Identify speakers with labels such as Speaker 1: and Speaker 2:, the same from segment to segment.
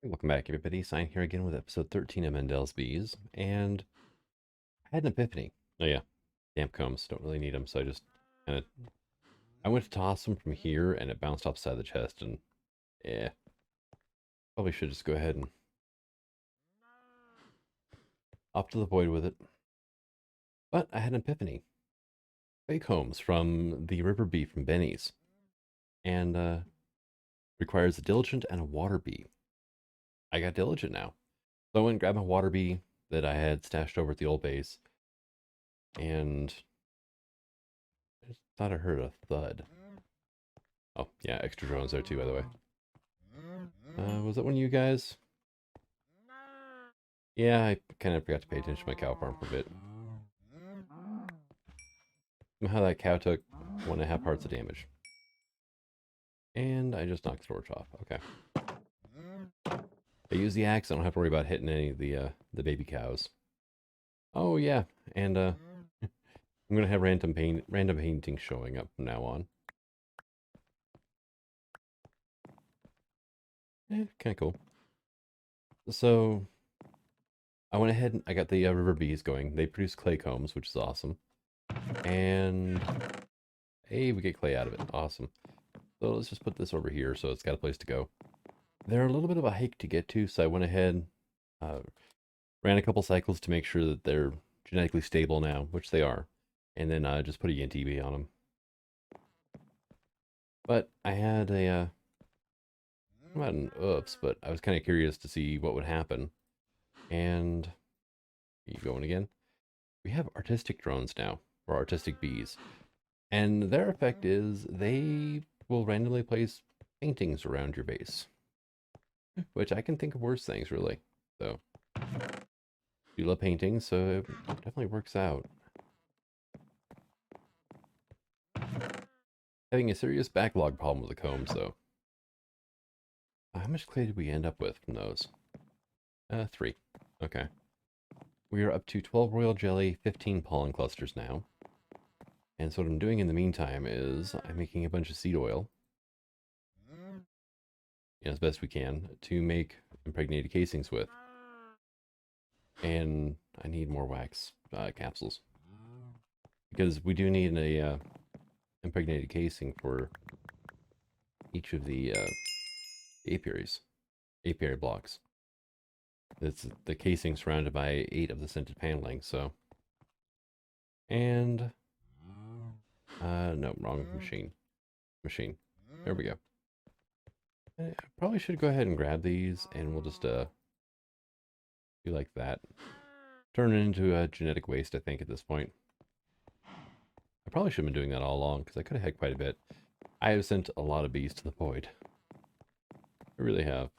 Speaker 1: Welcome back, everybody. Sign here again with episode 13 of Mendel's Bees, and I had an epiphany. Oh yeah, damp combs, don't really need them, so I just kind of, I went to toss them from here, and it bounced off the side of the chest, and yeah, probably should just go ahead and off to the void with it. But I had an epiphany. Clay combs from the river bee from Benny's, and requires a diligent and a water bee. I got diligent now. So I went and grabbed my water bee that I had stashed over at the old base, and I just thought I heard a thud. Oh, yeah, extra drones there too, by the way. Was that one of you guys? Yeah, I kind of forgot to pay attention to my cow farm for a bit. Somehow that cow took 1.5 hearts of damage. And I just knocked the torch off. Okay. I use the axe, I don't have to worry about hitting any of the baby cows. Oh yeah, and I'm gonna have random paintings showing up from now on. Kind of cool. So I went ahead and I got the river bees going. They produce clay combs, which is awesome. And hey, we get clay out of it. Awesome. So let's just put this over here so it's got a place to go. They're a little bit of a hike to get to, so I went ahead, ran a couple cycles to make sure that they're genetically stable now, which they are. And then just put a UNTB on them. But I had a, not an oops, but I was kind of curious to see what would happen. And, are you going again? We have artistic drones now, or artistic bees. And their effect is they will randomly place paintings around your base. Which I can think of worse things, really. So, you love painting, so it definitely works out. Having a serious backlog problem with the combs, though. How much clay did we end up with from those? 3. Okay. We are up to 12 royal jelly, 15 pollen clusters now. And so what I'm doing in the meantime is I'm making a bunch of seed oil, as best we can, to make impregnated casings with. And I need more wax capsules. Because we do need a impregnated casing for each of the apiary blocks. It's the casing surrounded by 8 of the scented paneling, so. And, no, wrong machine. There we go. I probably should go ahead and grab these, and we'll just, do like that. Turn it into a genetic waste, I think, at this point. I probably should have been doing that all along, because I could have had quite a bit. I have sent a lot of bees to the void. I really have.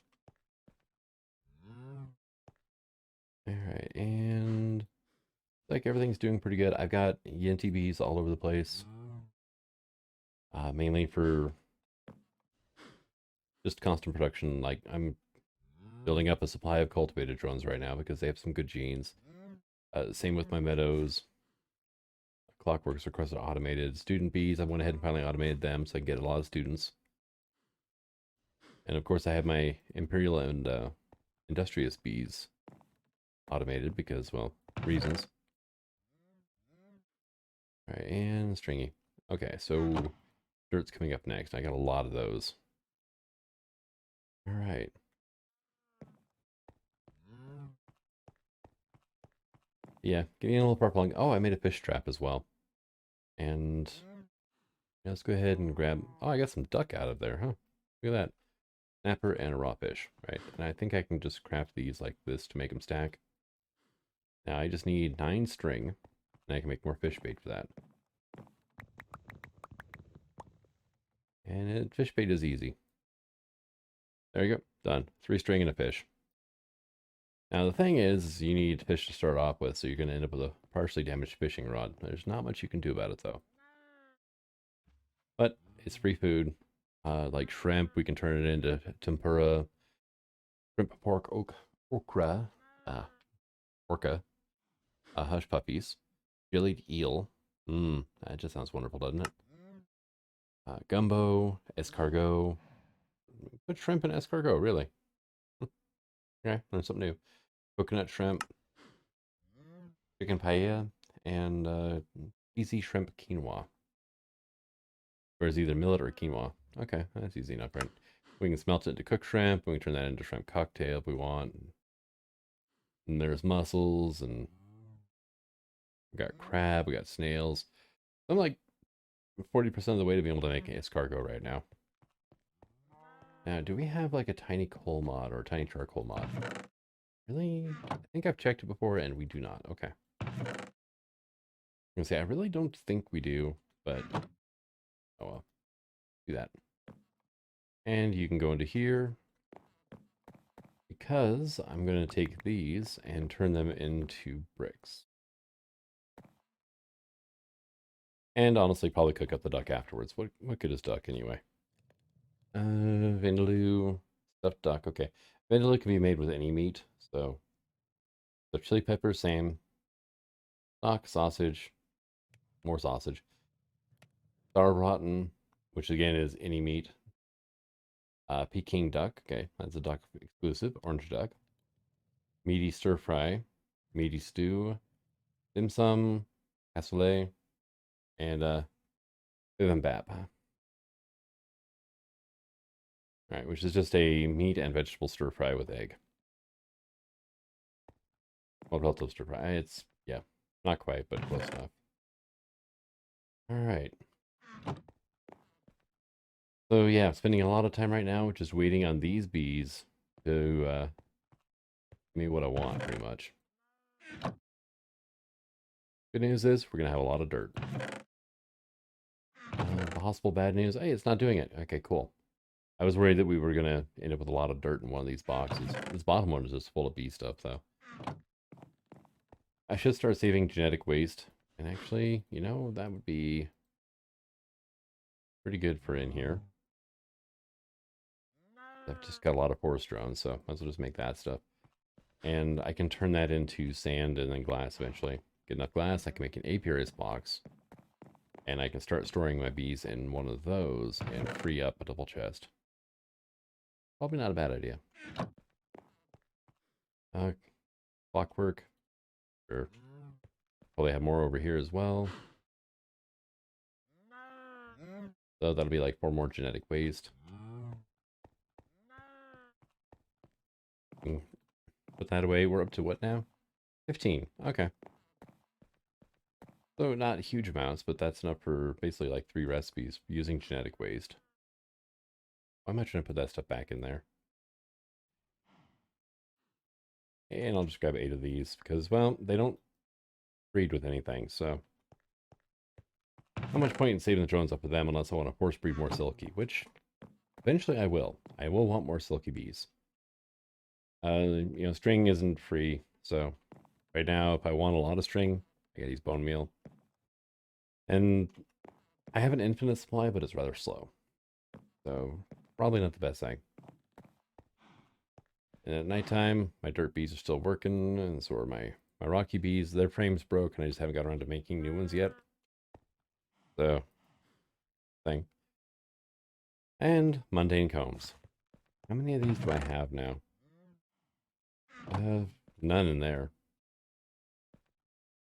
Speaker 1: Alright, and like everything's doing pretty good. I've got Yenti bees all over the place. Mainly for just constant production. Like, I'm building up a supply of cultivated drones right now because they have some good genes. Same with my meadows. Clockworks requested automated. Student bees, I went ahead and finally automated them so I can get a lot of students. And of course I have my Imperial and Industrious bees automated because, well, reasons. Alright, and stringy. Okay, so dirt's coming up next. I got a lot of those. Alright. Yeah, getting a little purple. Oh, I made a fish trap as well. And yeah, let's go ahead and grab... Oh, I got some duck out of there, huh? Look at that. Snapper and a raw fish, right? And I think I can just craft these like this to make them stack. Now I just need 9 string, and I can make more fish bait for that. And fish bait is easy. There you go, done. 3 string and a fish. Now the thing is, you need fish to start off with, so you're going to end up with a partially damaged fishing rod. There's not much you can do about it, though. But it's free food. Like shrimp, we can turn it into tempura. Shrimp, pork, okra, orca, hush puppies, chilied eel. That just sounds wonderful, doesn't it? Gumbo, escargot. Put shrimp in escargot, really? Okay, learn something new. Coconut shrimp, chicken paella, and easy shrimp quinoa. Or is either millet or quinoa. Okay, that's easy enough, right? We can smelt it into cooked shrimp. We can turn that into shrimp cocktail if we want. And there's mussels, and we got crab, we got snails. I'm like 40% of the way to be able to make escargot right now. Now, do we have like a tiny coal mod or a tiny charcoal mod? Really? I think I've checked it before and we do not. Okay. I'm gonna say I really don't think we do, but oh well. Do that. And you can go into here because I'm gonna take these and turn them into bricks. And honestly, probably cook up the duck afterwards. What good is duck anyway? Vindaloo, stuffed duck. Okay, vindaloo can be made with any meat. So, the chili pepper, same. Duck, sausage, more sausage. Sauerbraten, which again is any meat. Peking duck. Okay, that's a duck exclusive. Orange duck. Meaty stir fry, meaty stew, dim sum, cassoulet, and bibimbap. All right, which is just a meat and vegetable stir fry with egg. Well, relative stir fry. It's, yeah, not quite, but close enough. All right. So yeah, I'm spending a lot of time right now just waiting on these bees to give me what I want, pretty much. Good news is we're gonna have a lot of dirt. Possible bad news, hey, it's not doing it. Okay, cool. I was worried that we were gonna end up with a lot of dirt in one of these boxes. This bottom one is just full of bee stuff, though. I should start saving genetic waste. And actually, you know, that would be pretty good for in here. I've just got a lot of forest drones, so might as well just make that stuff. And I can turn that into sand and then glass eventually. Get enough glass, I can make an apiary's box. And I can start storing my bees in one of those and free up a double chest. Probably not a bad idea. Clockwork. Sure. Probably have more over here as well. So that'll be like 4 more genetic waste. Put that away. We're up to what now? 15. Okay. So not huge amounts, but that's enough for basically like 3 recipes using genetic waste. Why am I trying to put that stuff back in there? And I'll just grab 8 of these because, well, they don't breed with anything, so not much point in saving the drones up with them unless I want to force breed more silky, which eventually I will. I will want more silky bees. You know, string isn't free, so right now, if I want a lot of string, I gotta use bone meal. And I have an infinite supply, but it's rather slow. So probably not the best thing. And at nighttime, my dirt bees are still working, and so are my rocky bees. Their frame's broke, and I just haven't got around to making new ones yet. So, thing. And mundane combs. How many of these do I have now? I have none in there.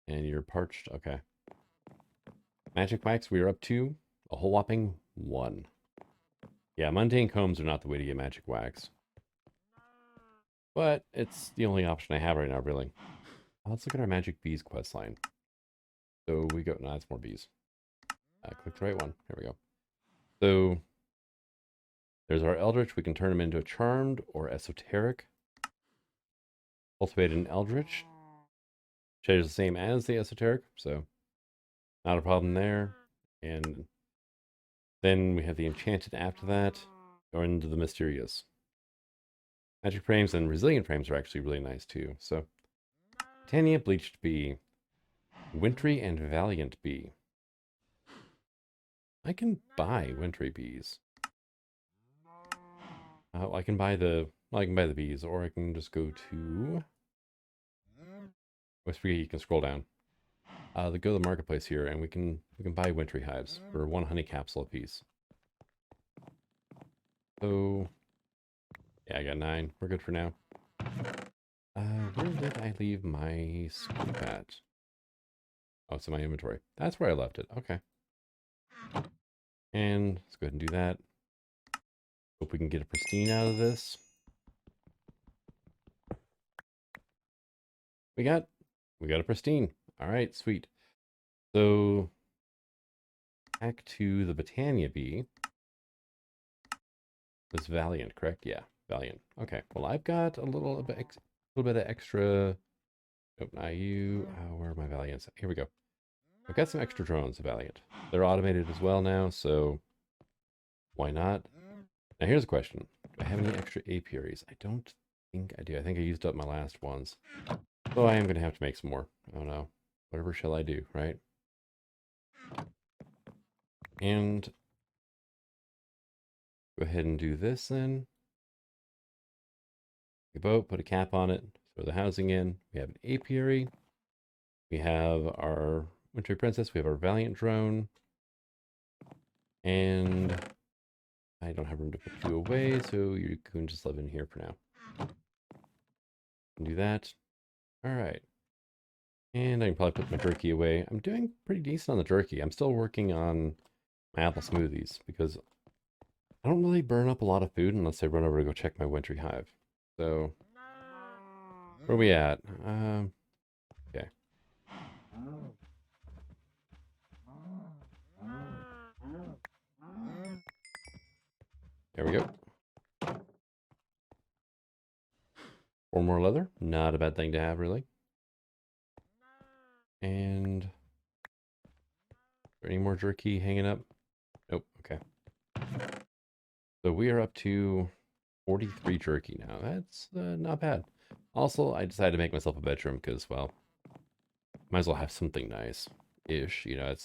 Speaker 1: And you're parched. Okay. Magic wax, we are up to a whole whopping 1. Yeah, mundane combs are not the way to get magic wax. But it's the only option I have right now, really. Let's look at our magic bees quest line. So we go, no, that's more bees. Click the right one. There we go. So there's our eldritch. We can turn them into a charmed or esoteric. Cultivate an eldritch. Which is the same as the esoteric, so not a problem there. And then we have the enchanted after that, or into the mysterious. Magic frames and resilient frames are actually really nice too. So Titania, bleached bee, wintry and valiant bee. I can buy wintry bees. I can buy the bees, or I can just go to. West Free, you can scroll down. Go to the marketplace here, and we can buy wintry hives for 1 honey capsule apiece. So yeah, I got 9. We're good for now. Where did I leave my scoop at? Oh, it's in my inventory. That's where I left it. Okay. And let's go ahead and do that. Hope we can get a pristine out of this. We got a pristine. All right, sweet. So back to the Britannia bee. Was Valiant, correct? Yeah, Valiant. Okay. Well, I've got a little bit of extra. Nope, not you. Where are my Valiants? Here we go. I've got some extra drones, Valiant. They're automated as well now, so why not? Now here's a question. Do I have any extra apiaries? I don't think I do. I think I used up my last ones. So I am going to have to make some more. Oh no. Whatever shall I do, right? And go ahead and do this then. A boat, put a cap on it, throw the housing in. We have an apiary. We have our Wintry Princess. We have our Valiant drone. And I don't have room to put you away, so you can just live in here for now. Do that. All right. And I can probably put my jerky away. I'm doing pretty decent on the jerky. I'm still working on my apple smoothies because I don't really burn up a lot of food unless I run over to go check my wintry hive. So, where are we at? Okay. There we go. 4 more leather. Not a bad thing to have, really. And is there any more jerky hanging up? Nope. Okay. So we are up to 43 jerky now. That's not bad. Also, I decided to make myself a bedroom because, well, might as well have something nice-ish. You know,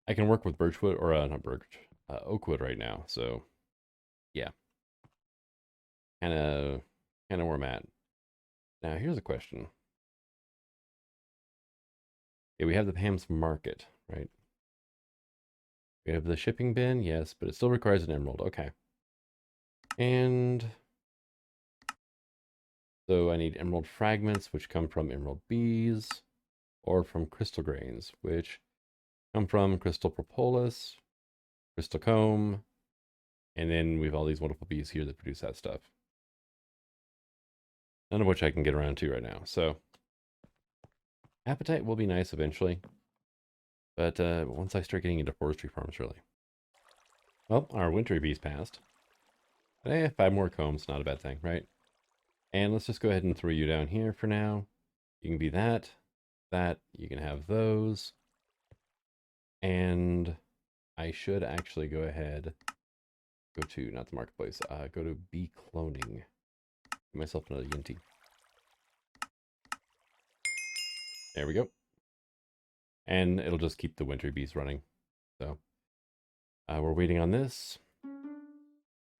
Speaker 1: I can work with birchwood, or not birch, oakwood right now. So, yeah. Kind of where I'm at. Now, here's a question. Okay, we have the Pam's Market, right? We have the shipping bin, yes, but it still requires an emerald. Okay. And so I need emerald fragments, which come from emerald bees, or from crystal grains, which come from crystal propolis, crystal comb, and then we have all these wonderful bees here that produce that stuff. None of which I can get around to right now. So appetite will be nice eventually, but once I start getting into forestry farms, really. Well, our wintry bees passed. 5 more combs, not a bad thing, right? And let's just go ahead and throw you down here for now. You can be that, you can have those. And I should actually go ahead, go to, not the marketplace, go to bee cloning. Get myself another Yinti. There we go. And it'll just keep the wintry bees running. So we're waiting on this.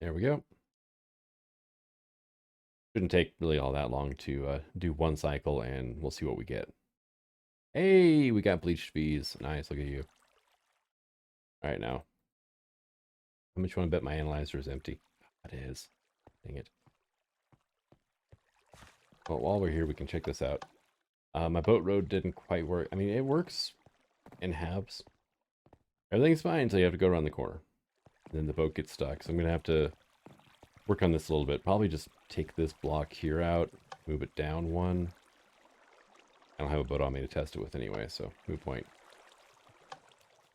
Speaker 1: There we go. Shouldn't take really all that long to do one cycle, and we'll see what we get. Hey, we got bleached bees. Nice, look at you. All right, now. How much you want to bet my analyzer is empty? It is. Dang it. Well, while we're here, we can check this out. My boat road didn't quite work. I mean, it works in halves. Everything's fine until you have to go around the corner. And then the boat gets stuck. So I'm going to have to work on this a little bit. Probably just take this block here out, move it down one. I don't have a boat on me to test it with anyway, so moot point.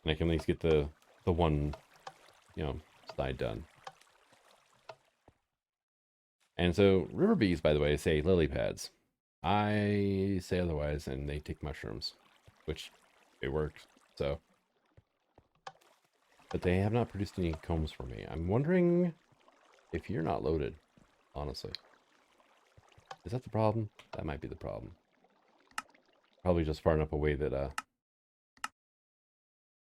Speaker 1: And I can at least get the one, you know, side done. And so river bees, by the way, say lily pads. I say otherwise, and they take mushrooms, which it worked. So, but they have not produced any combs for me. I'm wondering if you're not loaded, honestly. Is that the problem? That might be the problem. Probably just far enough away that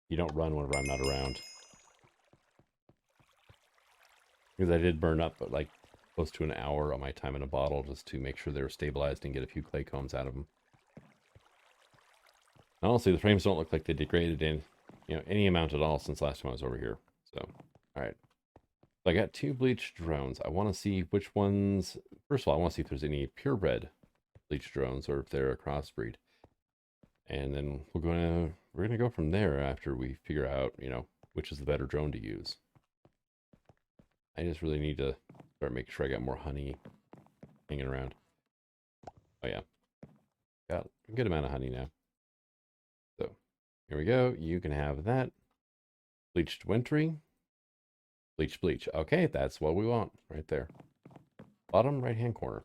Speaker 1: you don't run whenever I'm not around. Because I did burn up, but like close to an hour on my time in a bottle just to make sure they were stabilized and get a few clay combs out of them. And honestly, the frames don't look like they degraded in, you know, any amount at all since last time I was over here. So, all right. So I got 2 bleached drones. I want to see which ones. First of all, I want to see if there's any purebred bleach drones or if they're a crossbreed. And then we're gonna go from there after we figure out, you know, which is the better drone to use. I just really need to start making sure I got more honey hanging around. Oh yeah, got a good amount of honey now. So here we go. You can have that. Bleached wintry. Bleach. Okay, that's what we want right there. Bottom right-hand corner.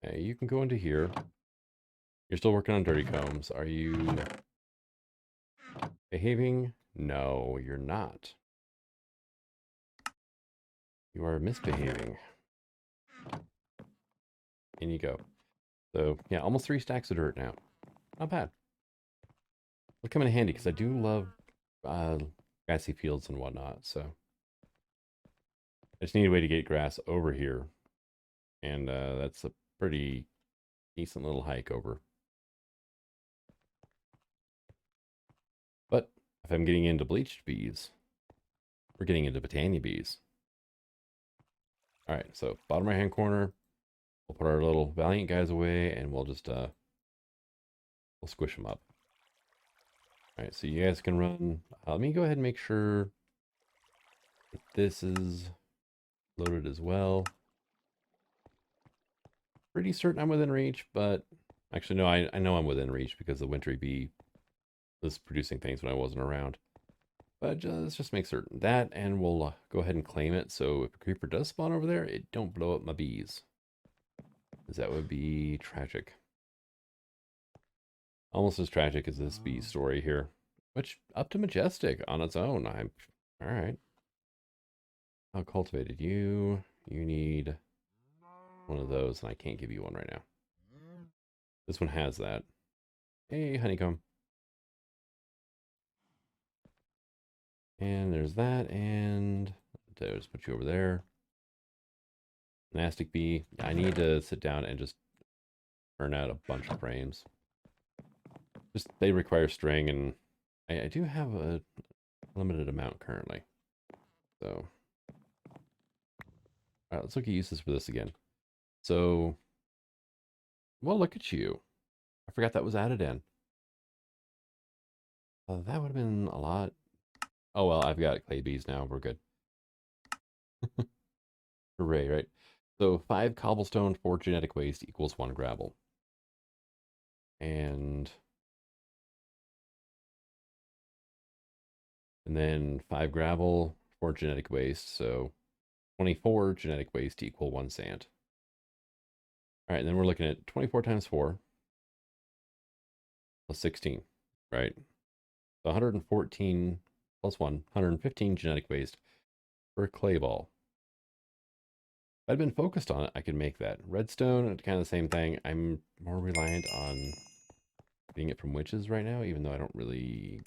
Speaker 1: Okay, you can go into here. You're still working on dirty combs. Are you behaving? No, you're not. You are misbehaving. In you go. So, yeah, almost 3 stacks of dirt now. Not bad. It'll come in handy because I do love grassy fields and whatnot, so. I just need a way to get grass over here. And that's a pretty decent little hike over. But if I'm getting into bleached bees, we're getting into Botania bees. All right, so bottom right hand corner, we'll put our little Valiant guys away and we'll just, we'll squish them up. All right, so you guys can run. Let me go ahead and make sure that this is loaded as well. Pretty certain I'm within reach, but actually, no, I know I'm within reach because the wintry bee was producing things when I wasn't around. But let's just make certain that, and we'll go ahead and claim it. So if a creeper does spawn over there, it don't blow up my bees, because that would be tragic. Almost as tragic as this bee story here, which up to majestic on its own. I'm all right. How cultivated you? You need one of those, and I can't give you one right now. This one has that. Hey, honeycomb. And there's that, and I'll just put you over there. Monastic bee. I need to sit down and just turn out a bunch of frames. Just they require string, and I do have a limited amount currently. So, all right, let's look at uses for this again. So, well, look at you. I forgot that was added in. That would have been a lot. Oh, well, I've got clay bees now. We're good. Hooray, right? So 5 cobblestone, 4 genetic waste equals 1 gravel. And then 5 gravel, 4 genetic waste. So 24 genetic waste to equal 1 sand. All right, and then we're looking at 24 times 4 plus 16, right? So 114 plus 1, 115 genetic waste for a clay ball. If I'd been focused on it, I could make that. Redstone, kind of the same thing. I'm more reliant on getting it from witches right now, even though I don't really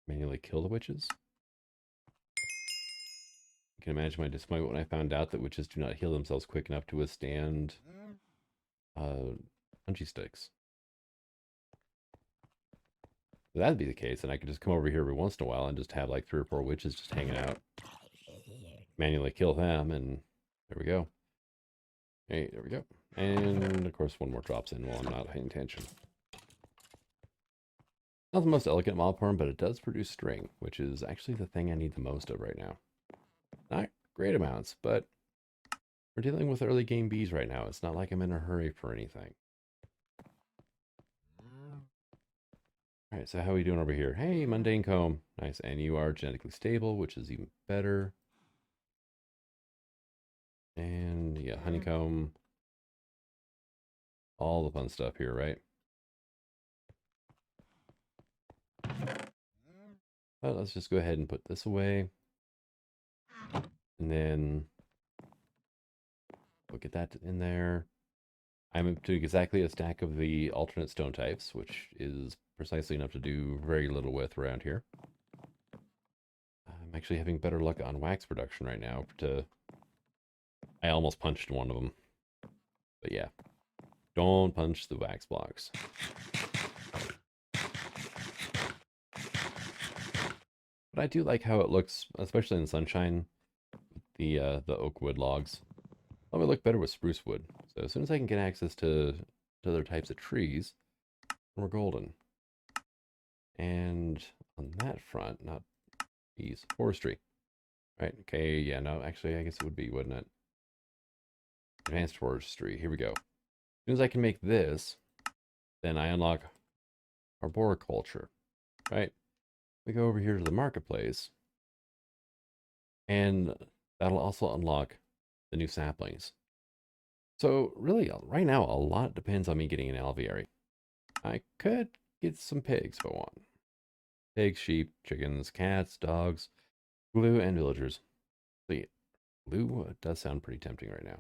Speaker 1: manually kill the witches. You can imagine my disappointment when I found out that witches do not heal themselves quick enough to withstand punchy sticks. If that'd be the case, and I could just come over here every once in a while and just have like 3 or 4 witches just hanging out. Manually kill them, and there we go. Hey, there we go. And of course, one more drops in while I'm not paying attention. Not the most elegant mob farm, but it does produce string, which is actually the thing I need the most of right now. Not great amounts, but we're dealing with early game bees right now. It's not like I'm in a hurry for anything. All right, so how are we doing over here? Hey, mundane comb. Nice, and you are genetically stable, which is even better. And yeah, honeycomb. All the fun stuff here, right? Well, let's just go ahead and put this away. And then we'll get that in there. I'm up to exactly a stack of the alternate stone types, which is precisely enough to do very little with around here. I'm actually having better luck on wax production right now. I almost punched one of them. But yeah, don't punch the wax blocks. But I do like how it looks, especially in sunshine, the oak wood logs. Probably look better with spruce wood. So as soon as I can get access to to other types of trees, and we're golden. And on that front, not bees, forestry. Right, okay, yeah, no, actually, I guess it would be, wouldn't it? Advanced forestry, here we go. As soon as I can make this, then I unlock arboriculture, right? We go over here to the marketplace, and that'll also unlock the new saplings. So really, right now, a lot depends on me getting an alveary. I could get some pigs if I want. Pigs, sheep, chickens, cats, dogs, glue, and villagers. See, glue does sound pretty tempting right now.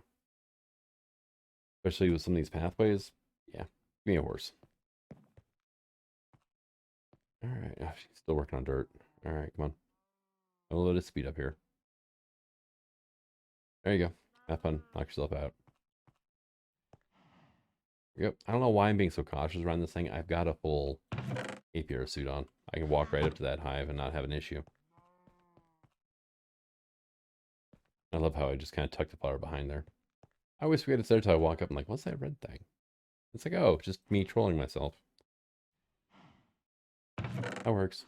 Speaker 1: Especially with some of these pathways. Yeah, give me a horse. All right, oh, she's still working on dirt. All right, come on. A little bit of speed up here. There you go. Have fun. Knock yourself out. Yep. I don't know why I'm being so cautious around this thing. I've got a full apiary suit on. I can walk right up to that hive and not have an issue. I love how I just kind of tucked the flower behind there. I always forget it's there until I walk up and like, what's that red thing? It's like, oh, just me trolling myself. That works.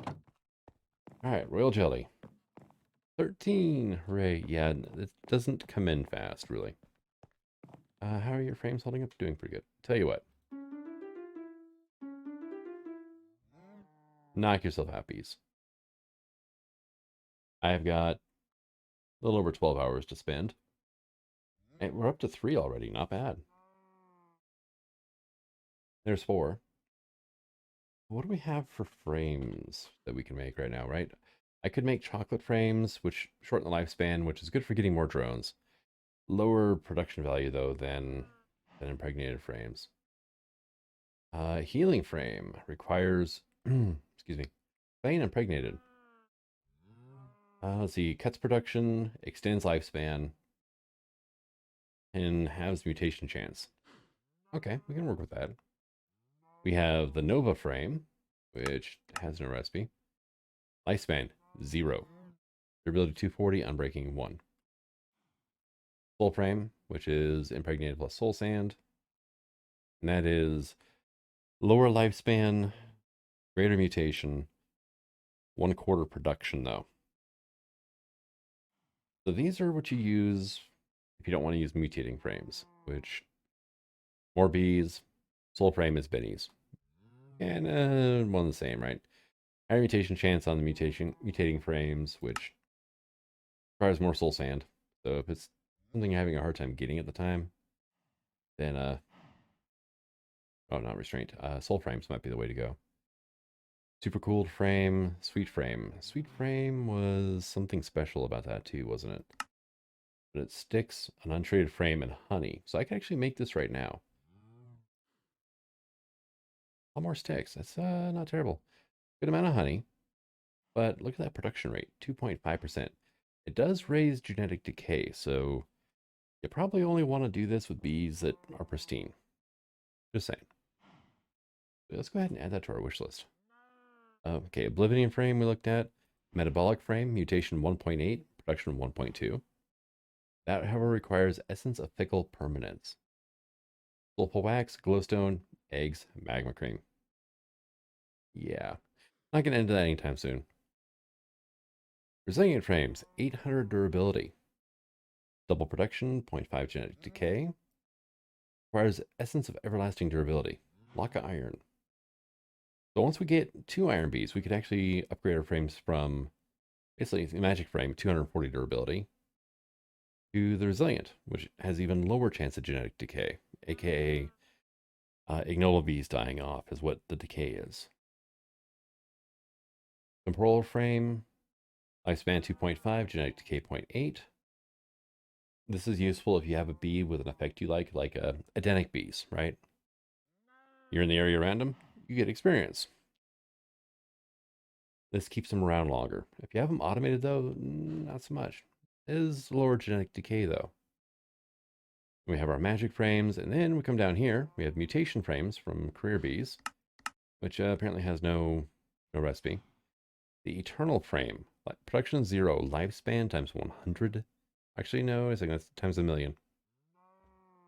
Speaker 1: All right, royal jelly. 13, hooray. Yeah, it doesn't come in fast, really. How are your frames holding up? Doing pretty good. Tell you what. Knock yourself out, bees. I've got a little over 12 hours to spend. And we're up to 3 already. Not bad. There's 4. What do we have for frames that we can make right now, right? I could make chocolate frames, which shorten the lifespan, which is good for getting more drones. Lower production value, though, than impregnated frames. Healing frame requires, excuse me, plain impregnated. Let's see, cuts production, extends lifespan, and has mutation chance. Okay, we can work with that. We have the Nova frame, which has no recipe. Lifespan, 0. Durability 240, unbreaking 1. Soul frame, which is impregnated plus soul sand. And that is lower lifespan, greater mutation, 1/4 production though. So these are what you use if you don't want to use mutating frames, which more bees, soul frame is bennies. And one and the same, right? Higher mutation chance on the mutating frames, which requires more soul sand. So if it's something you're having a hard time getting at the time, then oh, not restraint. Soul frames might be the way to go. Super cooled frame, sweet frame. Sweet frame was something special about that too, wasn't it? But it sticks, an untreated frame, and honey. So I can actually make this right now. All more sticks. That's not terrible. Good amount of honey. But look at that production rate, 2.5%. It does raise genetic decay, so you probably only want to do this with bees that are pristine. Just saying. Let's go ahead and add that to our wish list. Okay, Oblivion Frame we looked at. Metabolic Frame, mutation 1.8, production 1.2. That, however, requires Essence of Fickle Permanence. Sulfur Wax, Glowstone, Eggs, Magma Cream. Yeah, not going to end that anytime soon. Resilient Frames, 800 durability. Double production, 0.5 genetic decay. Requires Essence of Everlasting Durability. Lock of Iron. So once we get 2 iron bees, we could actually upgrade our frames from basically the magic frame, 240 durability, to the resilient, which has even lower chance of genetic decay, aka ignoble bees dying off is what the decay is. Temporal frame, lifespan 2.5, genetic decay 0.8. This is useful if you have a bee with an effect you like Edenic bees, right? You're in the area around them, you get experience. This keeps them around longer. If you have them automated, though, not so much. It is lower genetic decay, though. We have our magic frames, and then we come down here. We have mutation frames from career bees, which apparently has no recipe. The eternal frame, production 0, lifespan times 100. Actually, no, I think that's times 1,000,000.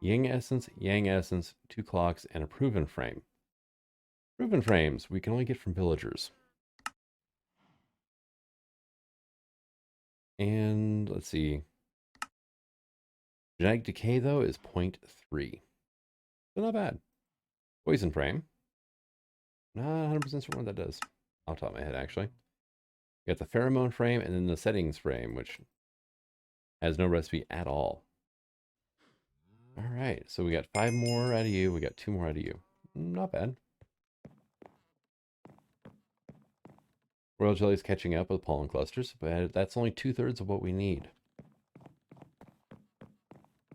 Speaker 1: Yang essence, 2 clocks, and a proven frame. Proven frames we can only get from villagers. And let's see. Genetic decay, though, is 0.3. So not bad. Poison frame. Not 100% certain what that does. Off the top of my head, actually. We got the pheromone frame and then the settings frame, which has no recipe at all. All right, so we got 5 more out of you. We got 2 more out of you. Not bad. Royal jelly's catching up with pollen clusters, but that's only 2/3 of what we need.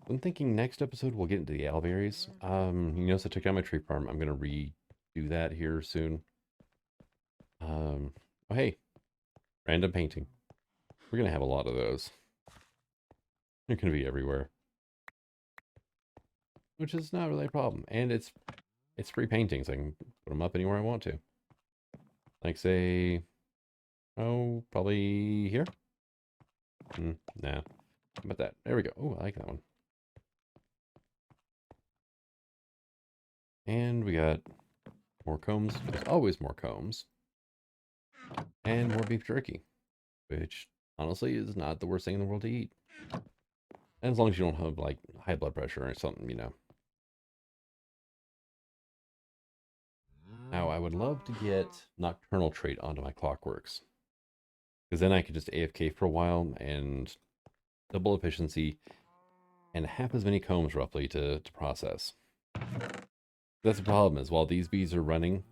Speaker 1: I'm thinking next episode we'll get into the owlberries. You notice I took down my tree farm. I'm gonna redo that here soon. Oh hey, random painting. We're gonna have a lot of those. They're gonna be everywhere, which is not really a problem. And it's free paintings. I can put them up anywhere I want to. Like say, oh, probably here. Nah. How about that? There we go. Oh, I like that one. And we got more combs. There's always more combs. And more beef jerky, which honestly is not the worst thing in the world to eat. And as long as you don't have like high blood pressure or something, you know. Now I would love to get nocturnal trait onto my clockworks, because then I could just AFK for a while and double efficiency and half as many combs roughly to process. That's the problem, is while these bees are running,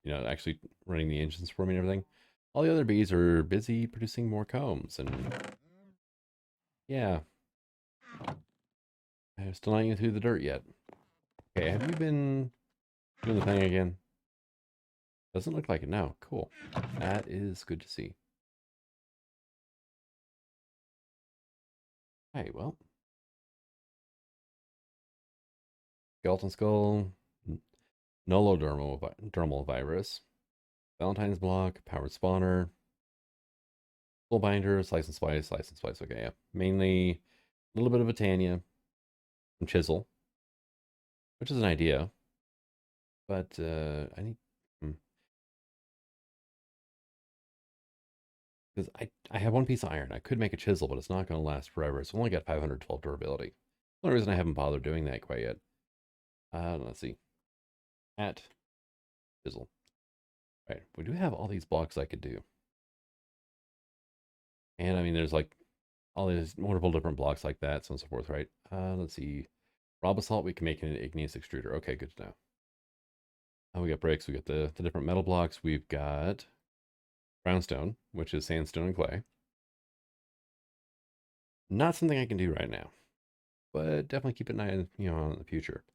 Speaker 1: you know, actually running the engines for me and everything, all the other bees are busy producing more combs. And yeah, I'm still not even through the dirt yet. Okay, have you been doing the thing again? Doesn't look like it now. Cool. That is good to see. Hey, well. Skeleton skull, nolodermal virus, Valentine's block, powered spawner, full binder, slice and splice, slice and splice. Okay, yeah. Mainly a little bit of a Tanya, some chisel, which is an idea. But I need... Because I have 1 piece of iron. I could make a chisel, but it's not going to last forever. It's only got 512 durability. The only reason I haven't bothered doing that quite yet. Let's see. At chisel. Right, we do have all these blocks I could do. And I mean, there's like all these wonderful different blocks like that, so on and so forth, right? Let's see. Raw basalt, we can make an igneous extruder. Okay, good to know. We got bricks, we got the different metal blocks. We've got brownstone, which is sandstone and clay. Not something I can do right now, but definitely keep an eye on, you know, on the future.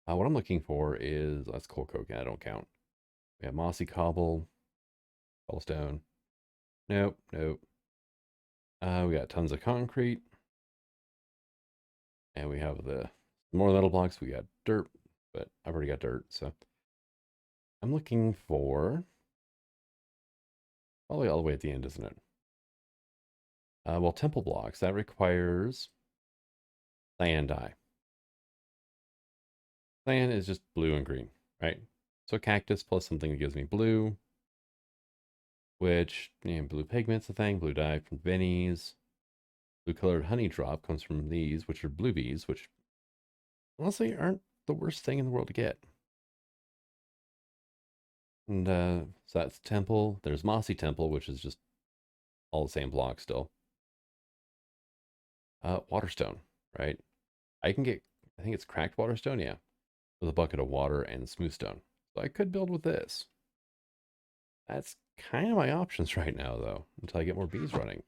Speaker 1: What I'm looking for is, that's coal coke, I don't count. We have mossy cobble, cobblestone. Nope, nope. We got tons of concrete. And we have the more metal blocks. We got dirt, but I've already got dirt, so I'm looking for probably all the way at the end, isn't it? Well, temple blocks, that requires cyan dye. Cyan is just blue and green, right? So cactus plus something that gives me blue, which, you know, blue pigment's a thing, blue dye from bennies. Blue colored honey drop comes from these, which are blue bees, which honestly aren't the worst thing in the world to get. And so that's temple. There's mossy temple, which is just all the same block still. Waterstone, right? I can get, I think it's cracked waterstone, yeah, with a bucket of water and smooth stone. So I could build with this. That's kind of my options right now, though, until I get more bees running.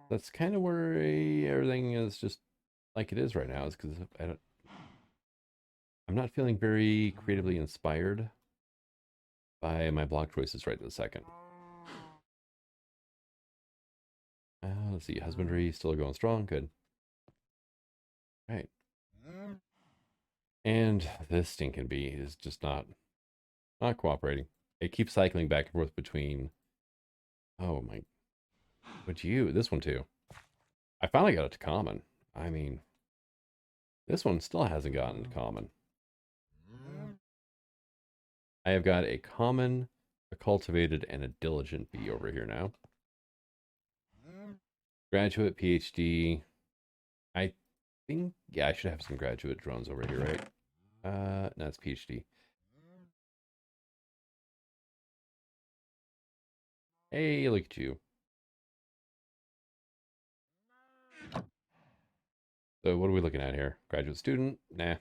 Speaker 1: That's kind of where everything is just like it is right now, is because I'm not feeling very creatively inspired by my block choices right this second. Let's see, husbandry still going strong, good. All right. And this stinking bee is just not cooperating. It keeps cycling back and forth between, oh my, but this one too. I finally got it to common. I mean, this one still hasn't gotten to common. I have got a common, a cultivated, and a diligent bee over here now. Graduate, PhD. I think, yeah, I should have some graduate drones over here, right? No, it's PhD. Hey, look at you. So what are we looking at here? Graduate student? Nah.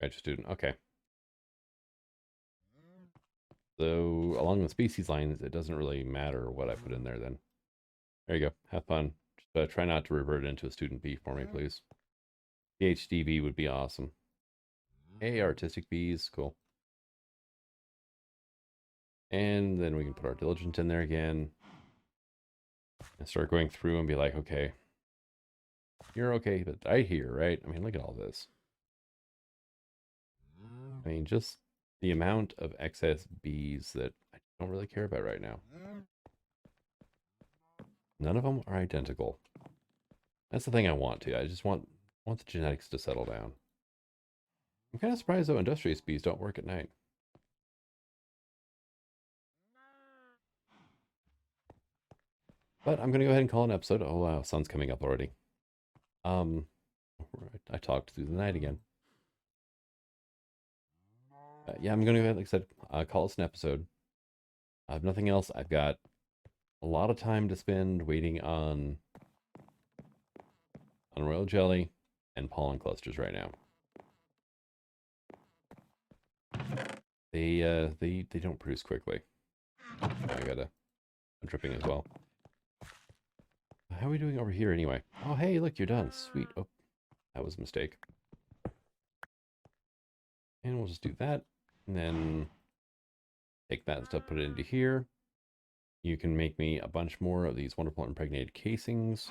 Speaker 1: Graduate student. Okay. So along the species lines, it doesn't really matter what I put in there then. There you go. Have fun. Just try not to revert it into a student bee for me, please. PhD bee would be awesome. Hey, artistic bees. Cool. And then we can put our diligent in there again. And start going through and be like, okay, you're okay, but I hear, right? I mean, look at all this. I mean, just the amount of excess bees that I don't really care about right now. None of them are identical. That's the thing I want to. I just want the genetics to settle down. I'm kind of surprised though industrious bees don't work at night. But I'm gonna go ahead and call an episode. Oh wow, sun's coming up already. Um, I talked through the night again. Yeah, I'm gonna go ahead, like I said, call this an episode. I have nothing else. I've got a lot of time to spend waiting on royal jelly and pollen clusters right now. They don't produce quickly. I gotta. I'm dripping as well. How are we doing over here anyway? Oh hey, look, you're done. Sweet. Oh, that was a mistake. And we'll just do that, and then take that stuff, put it into here. You can make me a bunch more of these wonderful impregnated casings.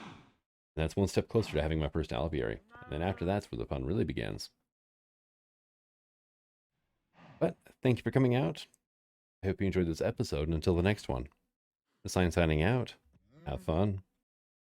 Speaker 1: And that's one step closer to having my first alveary. And then after that's where the fun really begins. But thank you for coming out. I hope you enjoyed this episode, and until the next one, the sign signing out. Have fun.